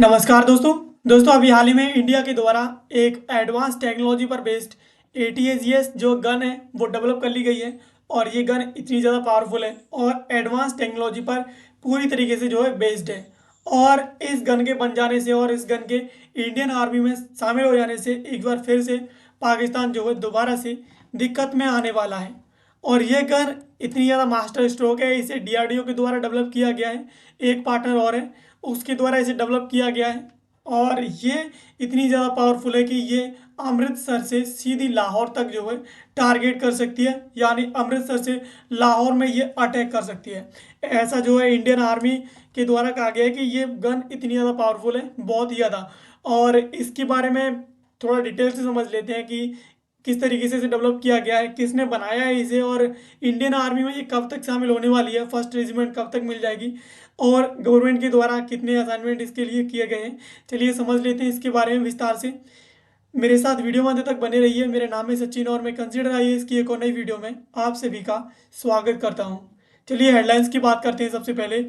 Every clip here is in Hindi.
नमस्कार दोस्तों अभी हाल ही में इंडिया के द्वारा एक एडवांस टेक्नोलॉजी पर बेस्ड ATAGS जो गन है वो डेवलप कर ली गई है। और ये गन इतनी ज़्यादा पावरफुल है और एडवांस टेक्नोलॉजी पर पूरी तरीके से जो है बेस्ड है। और इस गन के बन जाने से और इस गन के इंडियन आर्मी में शामिल हो जाने से एक बार फिर से पाकिस्तान जो है दोबारा से दिक्कत में आने वाला है। और ये गन इतनी ज़्यादा मास्टर स्ट्रोक है, इसे DRDO के द्वारा डेवलप किया गया है। एक पार्टनर और है, उसके द्वारा इसे डेवलप किया गया है। और ये इतनी ज़्यादा पावरफुल है कि ये अमृतसर से सीधी लाहौर तक जो है टारगेट कर सकती है, यानी अमृतसर से लाहौर में ये अटैक कर सकती है। ऐसा जो है इंडियन आर्मी के द्वारा कहा गया है कि ये गन इतनी ज़्यादा पावरफुल है, बहुत ही ज़्यादा। और इसके बारे में थोड़ा डिटेल से समझ लेते हैं कि किस तरीके से इसे डेवलप किया गया है, किसने बनाया है इसे, और इंडियन आर्मी में ये कब तक शामिल होने वाली है, फर्स्ट रेजिमेंट कब तक मिल जाएगी, और गवर्नमेंट के द्वारा कितने असाइनमेंट इसके लिए किए गए हैं। चलिए समझ लेते हैं इसके बारे में विस्तार से। मेरे साथ वीडियो में अंत तक बने रहिए। मेरा नाम है सचिन और मैं कंसिडर IAS की एक और नई वीडियो में आप सभी का स्वागत करता हूं। चलिए हेडलाइंस की बात करते हैं। सबसे पहले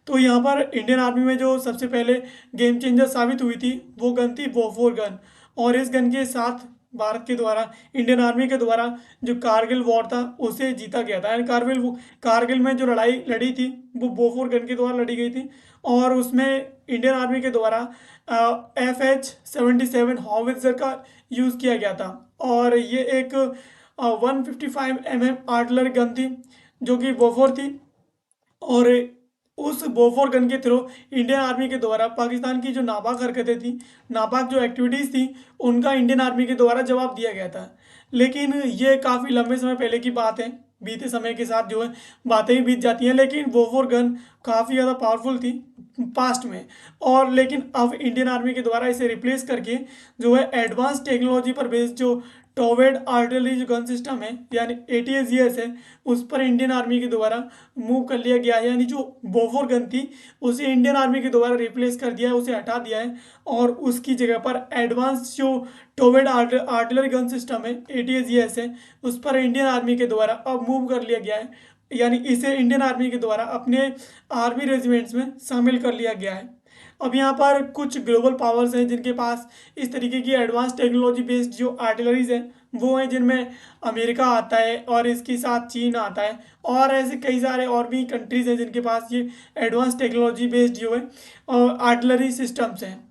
तो यहाँ पर इंडियन आर्मी में जो सबसे पहले गेम चेंजर साबित हुई थी वो गन थी बोफोर गन। और इस गन के साथ भारत के द्वारा, इंडियन आर्मी के द्वारा जो कारगिल वॉर था उसे जीता गया था। यानी कारगिल में जो लड़ाई लड़ी थी वो बोफोर गन के द्वारा लड़ी गई थी। और उसमें इंडियन आर्मी के द्वारा FH-77 हॉवित्जर का यूज़ किया गया था। और ये एक 155 mm आर्टिलरी गन थी जो कि बोफोर थी। और उस बोफोर गन के थ्रू इंडियन आर्मी के द्वारा पाकिस्तान की जो नापाक हरकतें थी, नापाक जो एक्टिविटीज़ थी, उनका इंडियन आर्मी के द्वारा जवाब दिया गया था। लेकिन ये काफ़ी लंबे समय पहले की बात है, बीते समय के साथ जो है बातें ही बीत जाती हैं। लेकिन बोफोर गन काफ़ी ज़्यादा पावरफुल थी पास्ट में। और लेकिन अब इंडियन आर्मी के द्वारा इसे रिप्लेस करके जो है एडवांस टेक्नोलॉजी पर बेस्ड जो टोवेड आर्टिलरी जो गन सिस्टम है यानी ATAGS है, उस पर इंडियन आर्मी के द्वारा मूव कर लिया गया है। यानी जो बोफोर गन थी उसे इंडियन आर्मी के द्वारा रिप्लेस कर दिया है, उसे हटा दिया है। और उसकी जगह पर एडवांस जो टोवेड आर्टिलरी गन सिस्टम है ATAGS है, उस पर इंडियन आर्मी के द्वारा अब मूव कर लिया गया है। यानी इसे इंडियन आर्मी के द्वारा अपने आर्मी रेजिमेंट्स में शामिल कर लिया गया है। अब यहाँ पर कुछ ग्लोबल पावर्स हैं जिनके पास इस तरीके की एडवांस टेक्नोलॉजी बेस्ड जो आर्टिलरीज हैं वो हैं, जिनमें अमेरिका आता है और इसके साथ चीन आता है। और ऐसे कई सारे और भी कंट्रीज़ हैं जिनके पास ये एडवांस टेक्नोलॉजी बेस्ड जो है आर्टिलरी सिस्टम्स हैं।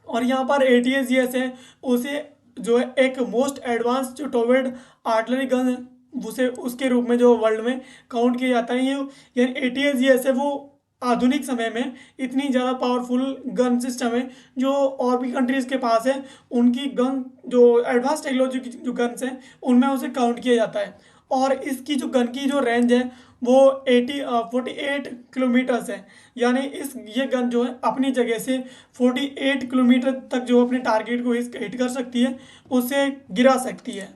और यहाँ पर ATAGS है, उसे जो है एक मोस्ट एडवांस जो टोवेड आर्टिलरी गन है उसे उसके रूप में जो वर्ल्ड में काउंट किया जाता है। ये यानी ATAGS है वो आधुनिक समय में इतनी ज़्यादा पावरफुल गन सिस्टम है जो और भी कंट्रीज़ के पास है। उनकी गन जो एडवांस टेक्नोलॉजी की जो गन्स हैं उनमें उसे काउंट किया जाता है। और इसकी जो गन की जो रेंज है वो 48 किलोमीटर्स है। यानी ये गन जो है अपनी जगह से 48 किलोमीटर तक जो अपने टारगेट को हिट कर सकती है, उसे गिरा सकती है।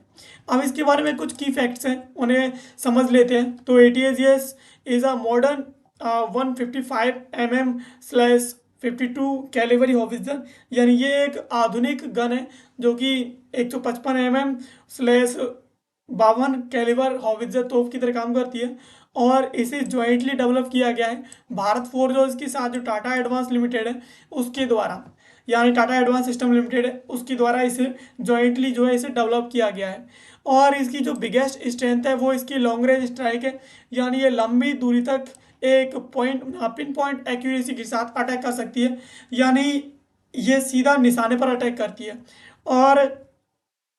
अब इसके बारे में कुछ की फैक्ट्स हैं, उन्हें समझ लेते हैं। तो ATAGS is a modern 155 mm/52 Calibri howitzer. यानी ये एक आधुनिक गन है जो कि 155 mm/52 कैलिबर हॉवित्जर तोप की तरह काम करती है। और इसे जॉइंटली डेवलप किया गया है भारत फोर्ज और इसके साथ जो टाटा एडवांस लिमिटेड है उसके द्वारा, यानी टाटा एडवांस सिस्टम लिमिटेड है उसके द्वारा इसे जॉइंटली जो है इसे डेवलप किया गया है। और इसकी जो बिगेस्ट स्ट्रेंथ है वो इसकी लॉन्ग रेंज स्ट्राइक है। यानी ये लंबी दूरी तक एक पिन पॉइंट एक्यूरेसी के साथ अटैक कर सकती है। यानी ये सीधा निशाने पर अटैक करती है। और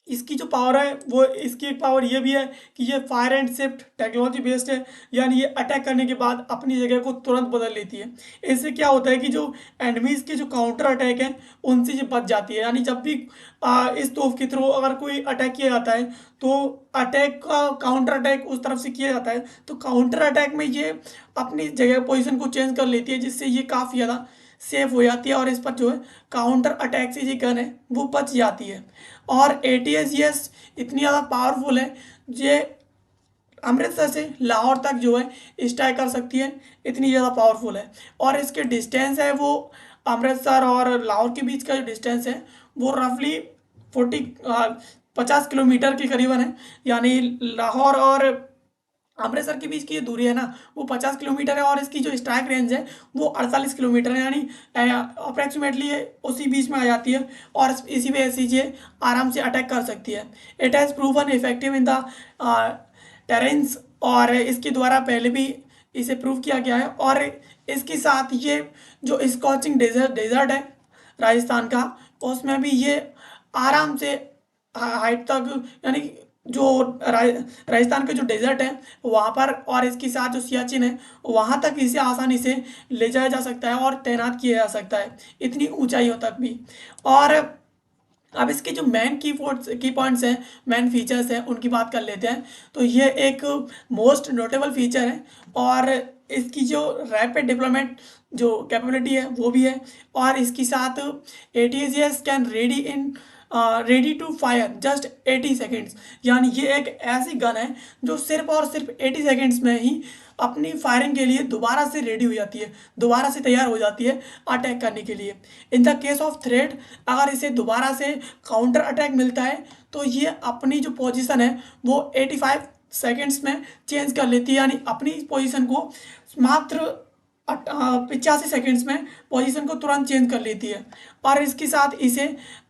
इसकी जो पावर है वो, इसकी एक पावर ये भी है कि ये fire and shift technology based है। यानी ये अटैक करने के बाद अपनी जगह को तुरंत बदल लेती है। इससे क्या होता है कि जो एनिमीज़ के जो काउंटर अटैक हैं उनसे ये बच जाती है। यानी जब भी इस तोफ के थ्रू अगर कोई अटैक किया जाता है तो अटैक का काउंटर अटैक उस तरफ से किया जाता है, तो काउंटर अटैक में ये अपनी जगह पोजीशन को चेंज कर लेती है, जिससे ये काफ़ी ज़्यादा सेफ हो जाती है। और इस पर जो है काउंटर अटैक से ये गन है वो बच जाती है। और ATAGS इतनी ज़्यादा पावरफुल है, ये अमृतसर से लाहौर तक जो है स्ट्राइक कर सकती है, इतनी ज़्यादा पावरफुल है। और इसके डिस्टेंस है वो अमृतसर और लाहौर के बीच का जो डिस्टेंस है वो रफली 50 किलोमीटर के करीबन है। यानी लाहौर और अमृतसर के बीच की जो दूरी है ना वो 50 किलोमीटर है, और इसकी जो स्ट्राइक रेंज है वो 48 किलोमीटर है, यानी अप्रॉक्सीमेटली उसी बीच में आ जाती है, और इसी वजह से ये आराम से अटैक कर सकती है। It has proven effective in the terrains, और इसके द्वारा पहले भी इसे प्रूव किया गया है। और इसके साथ ये जो स्कॉचिंग डेजर्ट है राजस्थान का, उसमें भी ये आराम से हाइट तक, यानी जो राजस्थान के जो डेजर्ट है वहाँ पर, और इसके साथ जो सियाचिन है वहाँ तक इसे आसानी से ले जाया जा सकता है और तैनात किया जा सकता है, इतनी ऊंचाइयों तक भी। और अब इसके जो मेन की पॉइंट्स हैं, मेन फीचर्स हैं, उनकी बात कर लेते हैं। तो ये एक मोस्ट नोटेबल फीचर है, और इसकी जो रैपिड डिप्लॉयमेंट जो कैपेबिलिटी है वो भी है, और इसके साथ ATGS can ready to fire just 80 seconds, यानी ये एक ऐसी गन है जो सिर्फ और सिर्फ 80 सेकेंड्स में ही अपनी फायरिंग के लिए दोबारा से रेडी हो जाती है, दोबारा से तैयार हो जाती है अटैक करने के लिए। In the case of threat, अगर इसे दोबारा से काउंटर अटैक मिलता है तो ये अपनी जो पोजीशन है वो 85 सेकेंड्स में चेंज कर लेती है, यानी अपनी पोजीशन को मात्र 85 सेकेंड्स में पोजीशन को तुरंत चेंज कर लेती है। और इसके साथ इसे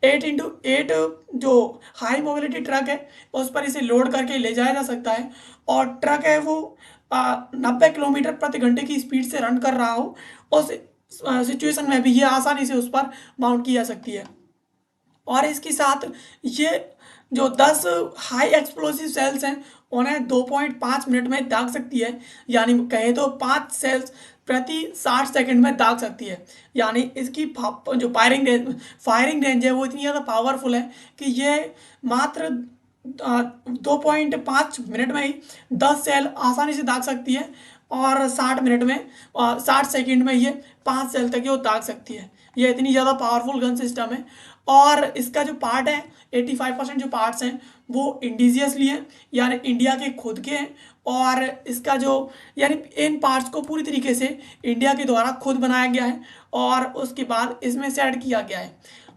8x8 जो हाई मोबिलिटी ट्रक है उस पर इसे लोड करके ले जाया जा सकता है, और ट्रक है वो 90 किलोमीटर प्रति घंटे की स्पीड से रन कर रहा हो, उस सिचुएशन में भी ये आसानी से उस पर माउंट की जा सकती है। और इसके साथ ये जो 10 हाई एक्सप्लोसिव सेल्स हैं उन्हें 2.5 मिनट में दाग सकती है, यानी कहें तो 5 सेल्स प्रति 60 सेकंड में दाग सकती है। यानी इसकी जो फायरिंग रेंज है वो इतनी ज़्यादा पावरफुल है कि ये मात्र 2.5 मिनट में ही 10 सेल आसानी से दाग सकती है, और 60 मिनट में 60 सेकंड में ये 5 सेल तक ये वो दाग सकती है। ये इतनी ज़्यादा पावरफुल गन सिस्टम है। और इसका जो पार्ट है 85% जो पार्ट्स हैं वो इंडिजियसली हैं, यानी इंडिया के खुद के हैं, और इसका जो यानी इन पार्ट्स को पूरी तरीके से इंडिया के द्वारा खुद बनाया गया है, और उसके बाद इसमें से ऐड किया गया है।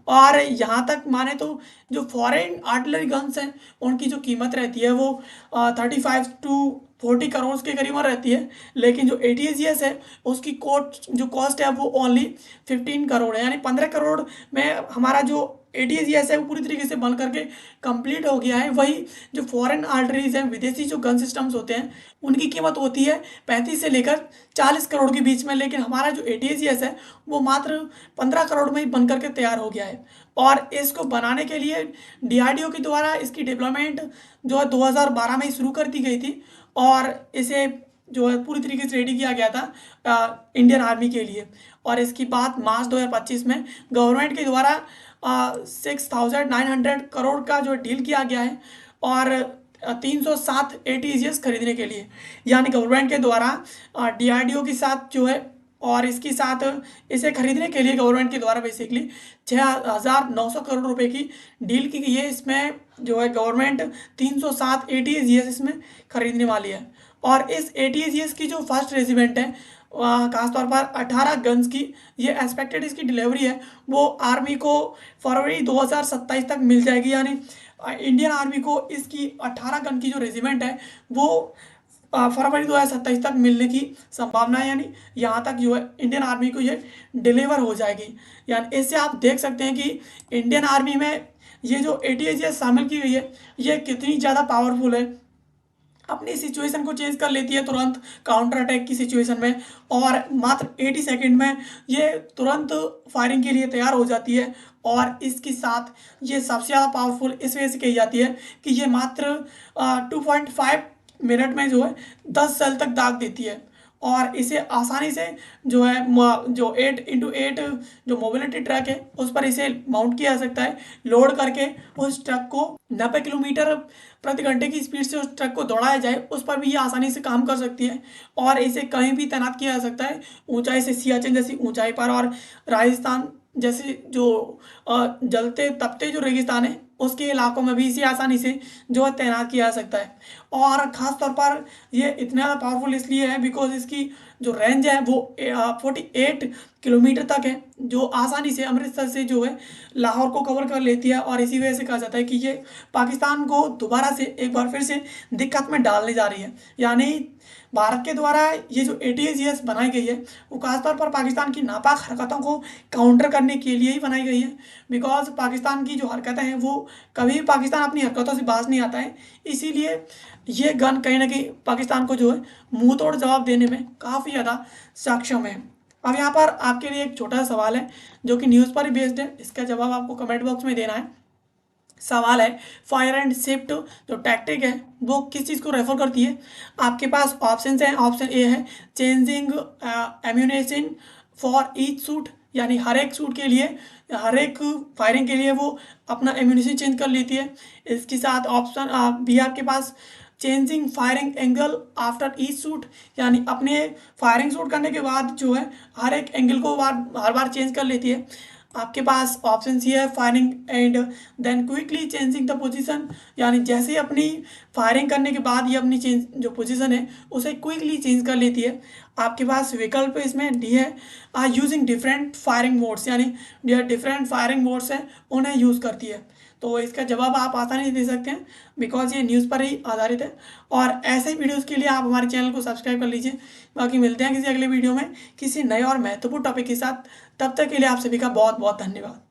और यहाँ तक माने तो जो फॉरेन आर्टिलरी गन्स हैं उनकी जो कीमत रहती है वो 35 to 40 करोड़ के करीबन रहती है, लेकिन जो ATGS है उसकी कॉस्ट है वो ओनली 15 करोड़ है, यानी 15 करोड़ में हमारा जो ATGS है वो पूरी तरीके से बन करके कंप्लीट हो गया है। वही जो फॉरेन आर्टरीज हैं, विदेशी जो गन सिस्टम्स होते हैं, उनकी कीमत होती है 35 से लेकर 40 करोड़ के बीच में, लेकिन हमारा जो ATGS है वो मात्र 15 करोड़ में ही बन करके तैयार हो गया है। और इसको बनाने के लिए DRDO के द्वारा इसकी डेवलपमेंट जो है 2012 में ही शुरू कर दी गई थी, और इसे जो है पूरी तरीके से रेडी किया गया था इंडियन आर्मी के लिए। और इसकी बात मार्च 2025 में गवर्नमेंट के द्वारा 6,900 करोड़ का जो डील किया गया है, और 307 ATGS खरीदने के लिए, यानी गवर्नमेंट के द्वारा DRDO के साथ जो है, और इसके साथ इसे खरीदने के लिए गवर्नमेंट के द्वारा बेसिकली 6,900 करोड़ रुपए की डील की गई है। इसमें जो है गवर्नमेंट 307 ATGS इसमें खरीदने वाली है। और इस ATGS की जो फर्स्ट रेजिमेंट है खासतौर पर 18 गन्स की, ये एक्सपेक्टेड इसकी डिलीवरी है वो आर्मी को फरवरी 2027 तक मिल जाएगी, यानी इंडियन आर्मी को इसकी 18 गन की जो रेजिमेंट है वो फरवरी 2027 तक मिलने की संभावना है, यानी यहाँ तक जो है इंडियन आर्मी को ये डिलीवर हो जाएगी। यानी इससे आप देख सकते हैं कि इंडियन आर्मी में ये जो ATGS शामिल की गई है ये कितनी ज़्यादा पावरफुल है, अपनी सिचुएशन को चेंज कर लेती है तुरंत काउंटर अटैक की सिचुएशन में, और मात्र 80 सेकंड में ये तुरंत फायरिंग के लिए तैयार हो जाती है। और इसके साथ ये सबसे ज़्यादा पावरफुल इस वजह से कही जाती है कि ये मात्र 2.5 मिनट में जो है 10 सेल तक दाग देती है, और इसे आसानी से जो है जो 8x8 जो मोबिलिटी ट्रक है उस पर इसे माउंट किया जा सकता है, लोड करके उस ट्रक को 90 किलोमीटर प्रति घंटे की स्पीड से उस ट्रक को दौड़ाया जाए, उस पर भी ये आसानी से काम कर सकती है। और इसे कहीं भी तैनात किया जा सकता है, ऊंचाई से सियाचिन जैसी ऊंचाई पर, और राजस्थान जैसे जो जलते तपते जो रेगिस्तान है उसके इलाकों में भी इसे आसानी से जो है तैनात किया जा सकता है। और ख़ास तौर पर ये इतना ज़्यादा पावरफुल इसलिए है बिकॉज इसकी जो रेंज है वो 48 किलोमीटर तक है, जो आसानी से अमृतसर से जो है लाहौर को कवर कर लेती है। और इसी वजह से कहा जाता है कि ये पाकिस्तान को दोबारा से एक बार फिर से दिक्कत में डालने जा रही है। यानी भारत के द्वारा ये जो ATAGS बनाई गई है वो खासतौर पर पाकिस्तान की नापाक हरकतों को काउंटर करने के लिए ही बनाई गई है। बिकॉज पाकिस्तान की जो हरकतें हैं वो कभी भी पाकिस्तान अपनी हरकतों से बाज नहीं आता है। इसीलिए ये गन कहीं ना कहीं पाकिस्तान को जो है मुंह तोड़ जवाब देने में काफ़ी ज़्यादा सक्षम है। अब यहाँ पर आपके लिए एक छोटा सा सवाल है जो कि न्यूज़ पर ही बेस्ड है, इसका जवाब आपको कमेंट बॉक्स में देना है। सवाल है, फायर एंड शिफ्ट जो टैक्टिक है वो किस चीज़ को रेफर करती है। आपके पास ऑप्शन हैं। ऑप्शन ए है changing ammunition for each suit, यानी हर एक सूट के लिए, हर एक फायरिंग के लिए वो अपना एम्यूनेशन चेंज कर लेती है। इसके साथ ऑप्शन बी आपके पास changing firing angle after each shoot, यानी अपने फायरिंग शूट करने के बाद जो है हर एक एंगल को हर बार चेंज कर लेती है। आपके पास ऑप्शन सी है firing and then quickly changing the position, यानी जैसे ही अपनी फायरिंग करने के बाद ये अपनी चेंज जो पोजीशन है उसे क्विकली चेंज कर लेती है। आपके पास विकल्प इसमें डी है यूजिंग डिफरेंट फायरिंग मोड्स, यानी डिफरेंट फायरिंग मोड्स हैं उन्हें यूज़ करती है। तो इसका जवाब आप आसानी से दे सकते हैं बिकॉज ये न्यूज़ पर ही आधारित है। और ऐसे वीडियोज़ के लिए आप हमारे चैनल को सब्सक्राइब कर लीजिए। बाकी मिलते हैं किसी अगले वीडियो में किसी नए और महत्वपूर्ण टॉपिक के साथ। तब तक के लिए आप सभी का बहुत बहुत धन्यवाद।